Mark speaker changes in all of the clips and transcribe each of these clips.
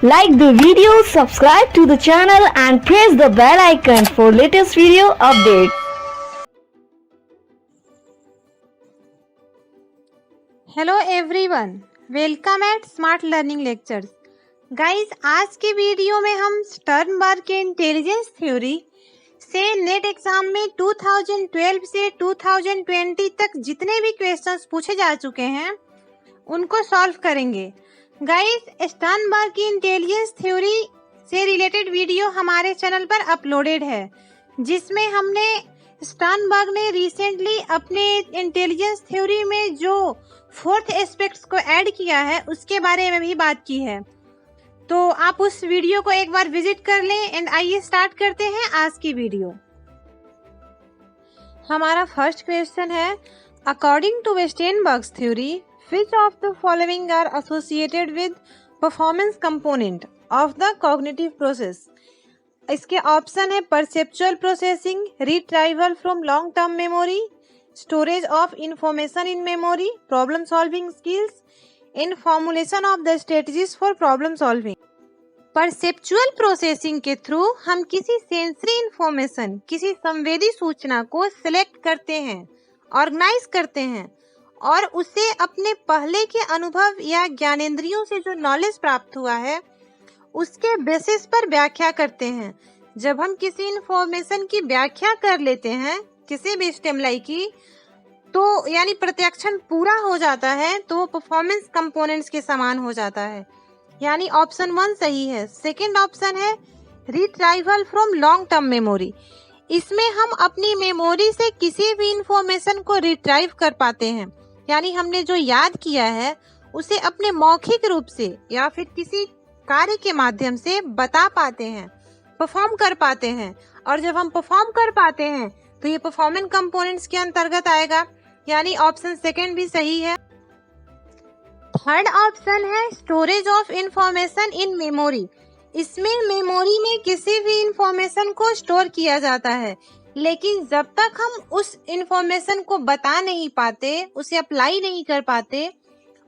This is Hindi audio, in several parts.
Speaker 1: Like the video, subscribe to the channel and press the bell icon for latest video updates.
Speaker 2: Hello everyone, welcome eight smart learning lectures. Guys, आज के वीडियो में हम स्टर्नबर्ग के इंटेलिजेंस थ्योरी से नेट एग्जाम में 2012 से 2020 तक जितने भी क्वेश्चंस पूछे जा चुके हैं उनको सॉल्व करेंगे। गाइस, स्टर्नबर्ग की इंटेलिजेंस थ्योरी से रिलेटेड वीडियो हमारे चैनल पर अपलोडेड है, जिसमें हमने स्टर्नबर्ग ने रिसेंटली अपने इंटेलिजेंस थ्योरी में जो फोर्थ एस्पेक्ट्स को ऐड किया है उसके बारे में भी बात की है। तो आप उस वीडियो को एक बार विजिट कर लें। एंड आइए स्टार्ट करते हैं आज की वीडियो। हमारा फर्स्ट क्वेश्चन है, according to Sternberg's theory which of the following are associated with performance component of the cognitive process? इसके ऑप्शन है perceptual processing, retrieval from long term memory, storage of information in memory, problem solving skills, in formulation of the strategies for problem solving. Perceptual processing के थ्रू हम किसी सेंसरी इंफॉर्मेशन, किसी संवेदी सूचना को सिलेक्ट करते हैं, ऑर्गेनाइज करते हैं और उसे अपने पहले के अनुभव या ज्ञानेंद्रियों से जो नॉलेज प्राप्त हुआ है उसके बेसिस पर व्याख्या करते हैं। जब हम किसी इंफॉर्मेशन की व्याख्या कर लेते हैं, किसी भी स्टिमुलाई की, तो यानी प्रत्याक्षण पूरा हो जाता है, तो वो परफॉर्मेंस कंपोनेंट्स के समान हो जाता है। यानी ऑप्शन 1 सही है। सेकंड ऑप्शन है retrieval from long term memory. इसमें हम अपनी मेमोरी से किसी भी इंफॉर्मेशन को रिट्राइव कर पाते हैं, यानी हमने जो याद किया है उसे अपने मौखिक रूप से या फिर किसी कार्य के माध्यम से बता पाते हैं, परफॉर्म कर पाते हैं। और जब हम परफॉर्म कर पाते हैं तो ये परफॉर्मेंस कंपोनेंट्स के अंतर्गत आएगा, यानी ऑप्शन सेकंड भी सही है। थर्ड ऑप्शन है storage of information in memory. इसमें मेमोरी में किसी भी इंफॉर्मेशन को स्टोर किया जाता है, लेकिन जब तक हम उस इंफॉर्मेशन को बता नहीं पाते, उसे अप्लाई नहीं कर पाते,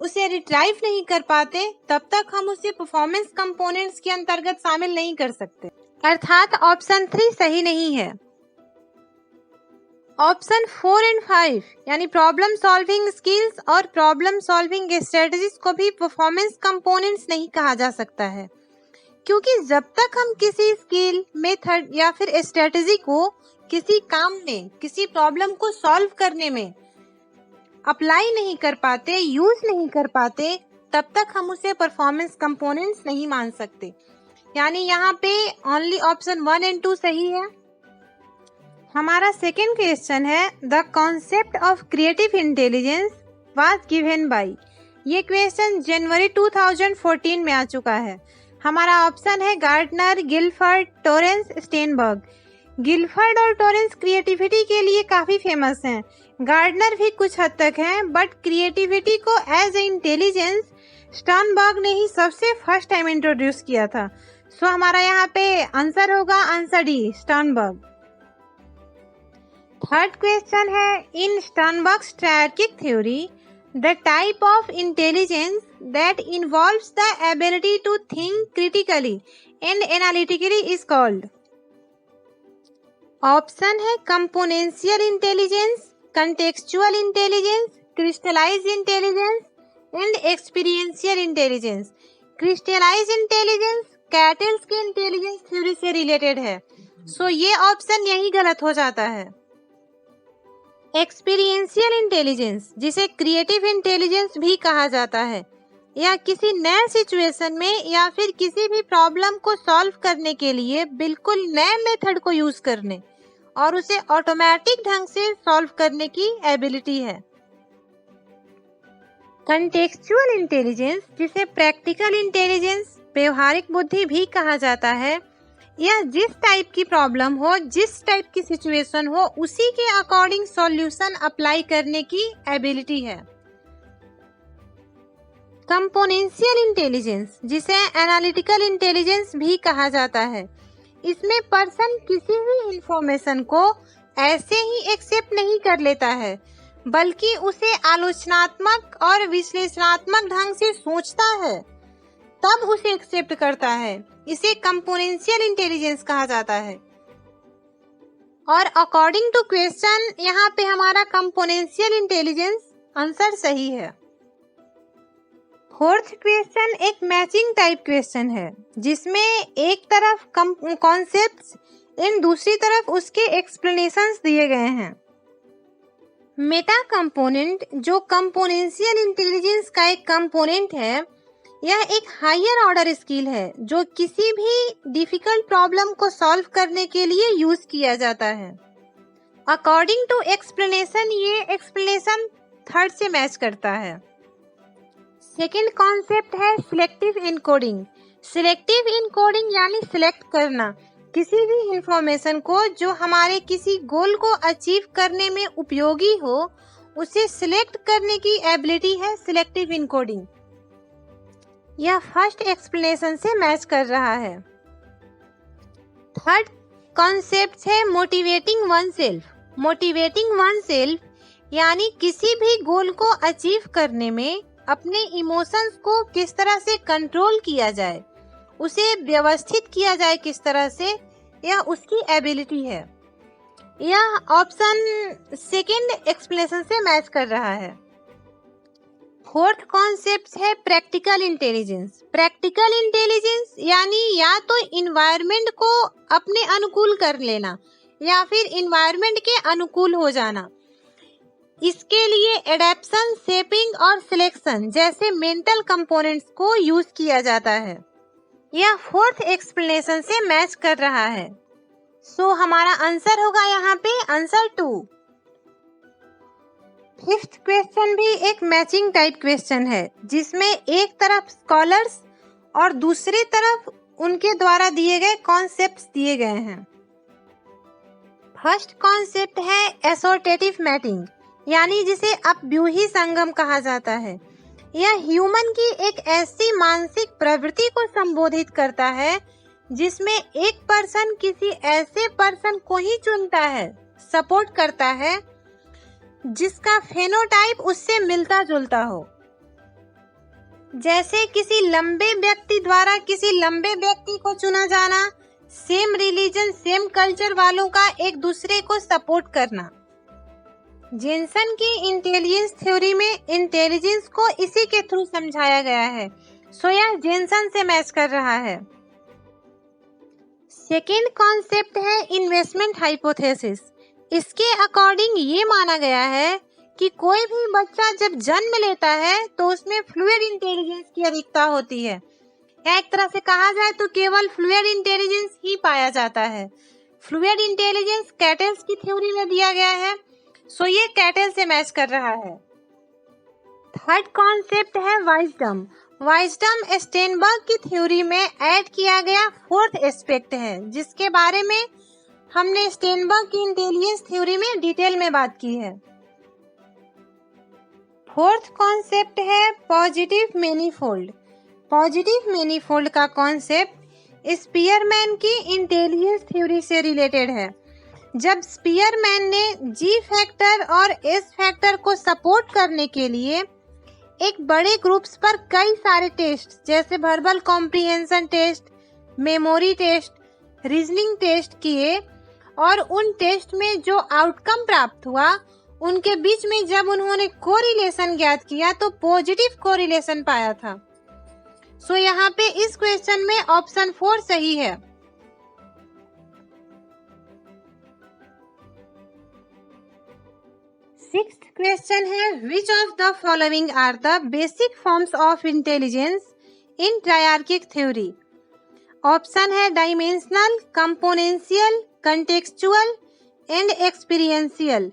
Speaker 2: उसे रिट्राइव नहीं कर पाते, तब तक हम उसे परफॉर्मेंस कंपोनेंट्स के अंतर्गत शामिल नहीं कर सकते। अर्थात ऑप्शन 3 सही नहीं है। ऑप्शन 4 एंड 5 यानी प्रॉब्लम सॉल्विंग स्किल्स और प्रॉब्लम सॉल्विंग स्ट्रेटजीज को भी परफॉर्मेंस कंपोनेंट्स नहीं कहा जा सकता है, क्योंकि जब तक हम किसी स्किल, मेथड या फिर स्ट्रेटजी को किसी काम में, किसी प्रॉब्लम को सॉल्व करने में अप्लाई नहीं कर पाते, यूज नहीं कर पाते, तब तक हम उसे परफॉर्मेंस कंपोनेंट्स नहीं मान सकते। यानी यहाँ पे ओनली ऑप्शन 1 एंड 2 सही है। हमारा सेकेंड क्वेश्चन है, the concept of creative intelligence was given by. ये क्वेश्चन जनवरी 2014 में आ चुका है। हमारा ऑप्शन है gardener, Gilford, Torrance, Steinberg. Gilford और टोरेंस क्रिएटिविटी के लिए काफी फेमस हैं। गार्डनर भी कुछ हद तक हैं, बट क्रिएटिविटी को एज ए इंटेलिजेंस स्टर्नबर्ग ने ही सबसे फर्स्ट टाइम इंट्रोड्यूस किया था। सो हमारा यहाँ पे आंसर होगा answer D, Sternberg. Third question है, in Sternberg's triarchic theory the type of intelligence that involves the ability to think critically and analytically is called. Option है componential intelligence, contextual intelligence, crystallize intelligence and experiential intelligence. Crystallize intelligence Cattell's के इंटेलिजेंस थ्योरी से रिलेटेड है, सो ये ऑप्शन यही गलत हो जाता है। एक्सपीरियंशियल इंटेलिजेंस, जिसे क्रिएटिव इंटेलिजेंस भी कहा जाता है, या किसी नए सिचुएशन में या फिर किसी भी प्रॉब्लम को सॉल्व करने के लिए बिल्कुल नए मेथड को यूज करने और उसे ऑटोमेटिक ढंग से सॉल्व करने की एबिलिटी है। कंटेक्चुअल इंटेलिजेंस, जिसे प्रैक्टिकल इंटेलिजेंस, व्यवहारिक बुद्धि भी कहा जाता है, यह जिस टाइप की प्रॉब्लम हो, जिस टाइप की सिचुएशन हो, उसी के अकॉर्डिंग सॉल्यूशन अप्लाई करने की एबिलिटी है। कंपोनेंशियल इंटेलिजेंस, जिसे एनालिटिकल इंटेलिजेंस भी कहा जाता है, इसमें पर्सन किसी भी इंफॉर्मेशन को ऐसे ही एक्सेप्ट नहीं कर लेता है, बल्कि उसे आलोचनात्मक और विश्लेषणात्मक ढंग से सोचता है, तब उसे एक्सेप्ट करता है। इसे कंपोनेंशियल इंटेलिजेंस कहा जाता है। और अकॉर्डिंग टू क्वेश्चन यहाँ पे हमारा कंपोनेंशियल इंटेलिजेंस आंसर सही है। फोर्थ क्वेश्चन एक मैचिंग टाइप क्वेश्चन है, जिसमें एक तरफ कॉन्सेप्ट्स एंड दूसरी तरफ उसके एक्सप्लेनेशंस दिए गए हैं। मेटा कंपोनेंट जो कंपोनेंशियल इंटेलिजेंस का एक कंपोनेंट है, यह एक हायर ऑर्डर स्किल है जो किसी भी डिफिकल्ट प्रॉब्लम को सॉल्व करने के लिए यूज किया जाता है। अकॉर्डिंग टू एक्सप्लेनेशन, ये एक्सप्लेनेशन थर्ड से मैच करता है। सेकेंड कॉन्सेप्ट है सिलेक्टिव इनकोडिंग। सिलेक्टिव इनकोडिंग यानी सिलेक्ट करना किसी भी इंफॉर्मेशन को जो हमारे किसी गोल को अचीव करने में उपयोगी हो, उसे सिलेक्ट करने की एबिलिटी है सिलेक्टिव इनकोडिंग। यह फर्स्ट एक्सप्लेनेशन से मैच कर रहा है। थर्ड कॉन्सेप्ट है motivating one self. Motivating one self यानी किसी भी गोल को अचीव करने में अपने इमोशंस को किस तरह से कंट्रोल किया जाए, उसे व्यवस्थित किया जाए किस तरह से, यह उसकी एबिलिटी है। यह ऑप्शन सेकंड एक्सप्लेनेशन से मैच कर रहा है। फोर्थ कॉन्सेप्ट है प्रैक्टिकल इंटेलिजेंस। प्रैक्टिकल इंटेलिजेंस यानी या तो इन्वायरमेंट को अपने अनुकूल कर लेना या फिर इन्वायरमेंट के अनुकूल हो जाना। इसके लिए एडेप्शन, शेपिंग और सिलेक्शन जैसे मेंटल कंपोनेंट्स को यूज किया जाता है। यह फोर्थ एक्सप्लेनेशन से मैच कर रहा है। सो हमारा आंसर होगा यहाँ पे आंसर 2। फिफ्थ क्वेश्चन भी एक मैचिंग टाइप क्वेश्चन है, जिसमें एक तरफ स्कॉलर्स और दूसरी तरफ उनके द्वारा दिए गए कॉन्सेप्ट्स दिए गए हैं। फर्स्ट कॉन्सेप्ट है एसोर्टेटिव मैटिंग, यानी जिसे अपव्यूही संगम कहा जाता है। यह ह्यूमन की एक ऐसी मानसिक प्रवृत्ति को संबोधित करता है जिसमें एक पर्सन किसी ऐसे पर्सन को ही चुनता है, सपोर्ट करता है, जिसका फेनोटाइप उससे मिलता जुलता हो। जैसे किसी लंबे व्यक्ति द्वारा किसी लंबे व्यक्ति को चुना जाना, सेम रिलीजन सेम कल्चर वालों का एक दूसरे को सपोर्ट करना। जेनसन की इंटेलिजेंस थ्योरी में इंटेलिजेंस को इसी के थ्रू समझाया गया है। सो यह जेनसन से मैच कर रहा है। सेकेंड कॉन्सेप्ट है इन्वेस्टमेंट हाइपोथेसिस। इसके अकॉर्डिंग ये माना गया है कि कोई भी बच्चा जब जन्म लेता है तो उसमें फ्लूइड इंटेलिजेंस की अधिकता होती है। एक तरह से कहा जाए तो केवल फ्लूइड इंटेलिजेंस ही पाया जाता है। फ्लूइड इंटेलिजेंस कैटल्स की थ्योरी में दिया गया है। सो ये कैटल से मैच कर रहा है। थर्ड कॉन्सेप्ट है वाइजडम। वाइजडम स्टेनबर्ग की थ्योरी में ऐड किया गया फोर्थ एस्पेक्ट है, जिसके बारे में हमने स्टेनबर्ग की इंटेलिजेंस थ्योरी में डिटेल में बात की है। फोर्थ कॉन्सेप्ट है पॉजिटिव मैनीफोल्ड। पॉजिटिव मैनीफोल्ड का कॉन्सेप्ट स्पीयरमैन की इंटेलिजेंस थ्योरी से रिलेटेड है। जब स्पीयरमैन ने जी फैक्टर और एस फैक्टर को सपोर्ट करने के लिए एक बड़े ग्रुप्स पर कई सारे टेस्ट जैसे verbal comprehension test, memory test, reasoning test किए और उन टेस्ट में जो आउटकम प्राप्त हुआ उनके बीच में जब उन्होंने कोरिलेशन ज्ञात किया तो पॉजिटिव कोरिलेशन पाया था। सो यहाँ पे इस क्वेश्चन में ऑप्शन 4 सही है। सिक्स्थ क्वेश्चन है which of the following are the basic forms of intelligence in triarchic theory. Option है dimensional, componential, contextual and experiential.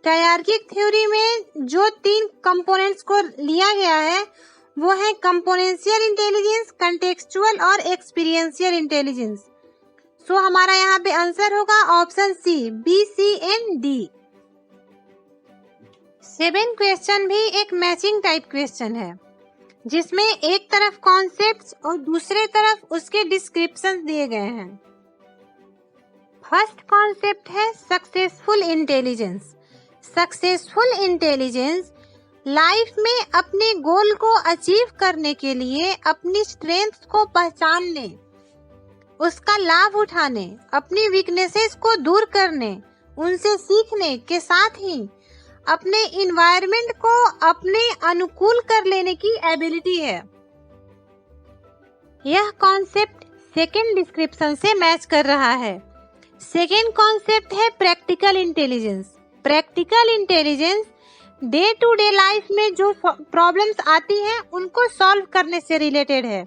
Speaker 2: Triarchic theory में जो 3 कंपोनेंट्स को लिया गया है वो है कंपोनेंशियल इंटेलिजेंस, कंटेक्सचुअल और एक्सपीरियंशियल इंटेलिजेंस। सो हमारा यहाँ पे आंसर होगा option C, B, C and D. 7 question भी एक मैचिंग टाइप क्वेश्चन है, जिसमें एक तरफ कॉन्सेप्ट्स और दूसरे तरफ उसके डिस्क्रिप्शंस दिए गए हैं। फर्स्ट कॉन्सेप्ट है successful intelligence. Successful intelligence life में अपने गोल को अचीव करने के लिए अपनी स्ट्रेंथ को पहचानने, उसका लाभ उठाने, अपनी वीकनेसेस को दूर करने, उनसे सीखने के साथ ही अपने इन्वायरमेंट को अपने अनुकूल कर लेने की एबिलिटी है। यह कॉन्सेप्ट सेकेंड डिस्क्रिप्शन से मैच कर रहा है। सेकेंड कॉन्सेप्ट है practical intelligence. Practical intelligence day to day life में जो प्रॉब्लम्स आती हैं उनको सॉल्व करने से रिलेटेड है।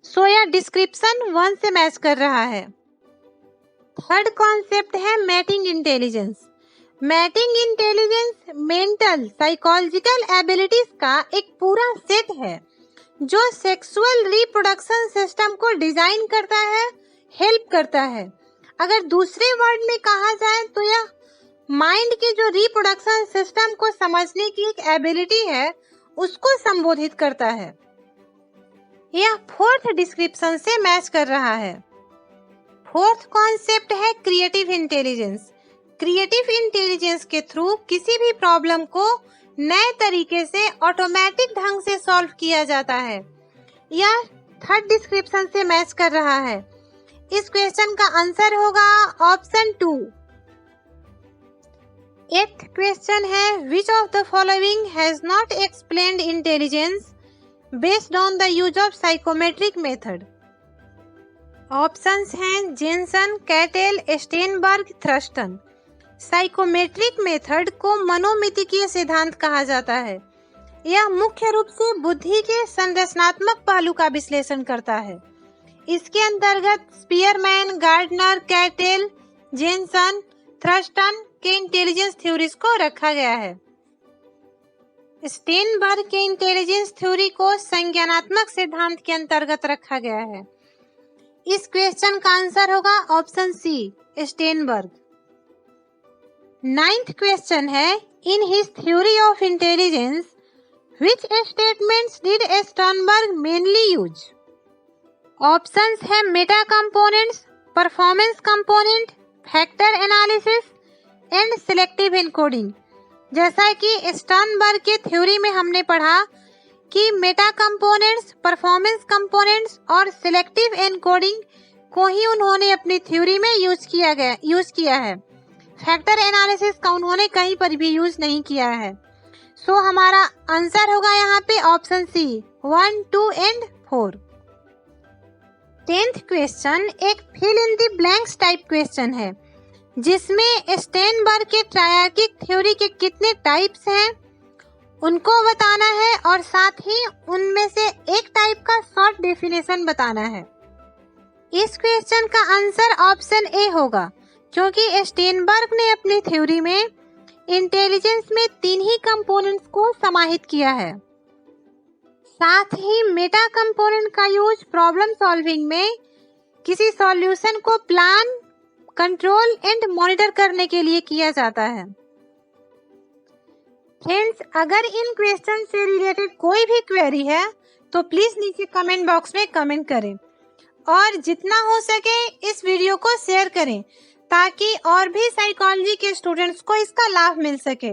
Speaker 2: सो यह डिस्क्रिप्शन 1 से मैच कर रहा है। थर्ड कॉन्सेप्ट है mating intelligence. Mating intelligence mental psychological abilities का एक पूरा सेट है जो सेक्सुअल रिप्रोडक्शन सिस्टम को डिजाइन करता है, हेल्प करता है। अगर दूसरे वर्ड में कहा जाए तो यह माइंड के जो रिप्रोडक्शन सिस्टम को समझने की एक एबिलिटी है उसको संबोधित करता है। यह फोर्थ डिस्क्रिप्शन से मैच कर रहा है। फोर्थ कॉन्सेप्ट है क्रिएटिव इंटेलिजेंस। क्रिएटिव इंटेलिजेंस के थ्रू किसी भी प्रॉब्लम को नए तरीके से ऑटोमेटिक ढंग से सॉल्व किया जाता है। यह थर्ड डिस्क्रिप्शन से मैच कर रहा है। इस क्वेश्चन का आंसर होगा ऑप्शन 2। 8th क्वेश्चन है which of the following has not explained intelligence based on the use of psychometric method? Options हैं Jensen, Cattell, Sternberg, Thurstone. Psychometric method को मनोमितिकीय सिद्धांत कहा जाता है। यह मुख्य रूप से बुद्धि के संरचनात्मक पहलू का विश्लेषण करता है। इसके अंतर्गत Spearman, Gardner, Cattell, Jensen, Thurstone के इंटेलिजेंस थ्योरीज को रखा गया है। स्टेनबर्ग के इंटेलिजेंस थ्योरी को संज्ञानात्मक सिद्धांत के अंतर्गत रखा गया है। इस क्वेश्चन का आंसर होगा ऑप्शन सी, स्टेनबर्ग। 9th क्वेश्चन है in his theory of intelligence which statements did Sternberg mainly use? Options है meta components, performance component, factor analysis and selective encoding. जैसा कि स्टर्नबर्ग के थ्योरी में हमने पढ़ा कि मेटा कंपोनेंट्स, परफॉर्मेंस कंपोनेंट्स और सिलेक्टिव एनकोडिंग को ही उन्होंने अपनी थ्योरी में यूज किया है। फैक्टर एनालिसिस का उन्होंने कहीं पर भी यूज नहीं किया है। सो हमारा आंसर होगा यहाँ पे option C 1, 2 and 4। 10th question एक fill in the blanks type question है जिसमें स्टेनबर्ग के ट्रायर्किक थ्योरी के कितने टाइप्स हैं उनको बताना है और साथ ही उनमें से एक टाइप का शॉर्ट डेफिनेशन बताना है। इस क्वेश्चन का आंसर ऑप्शन ए होगा क्योंकि स्टेनबर्ग ने अपनी थ्योरी में इंटेलिजेंस में 3 ही कंपोनेंट्स को समाहित किया है। साथ ही मेटा कंपोनेंट का यूज प्रॉब्लम सॉल्विंग में किसी सॉल्यूशन को प्लान, कंट्रोल एंड मॉनिटर करने के लिए किया जाता है। फ्रेंड्स, अगर इन क्वेश्चन से रिलेटेड कोई भी क्वेरी है तो प्लीज नीचे कमेंट बॉक्स में कमेंट करें और जितना हो सके इस वीडियो को शेयर करें ताकि और भी साइकोलॉजी के स्टूडेंट्स को इसका लाभ मिल सके।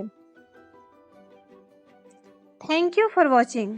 Speaker 2: Thank you for watching.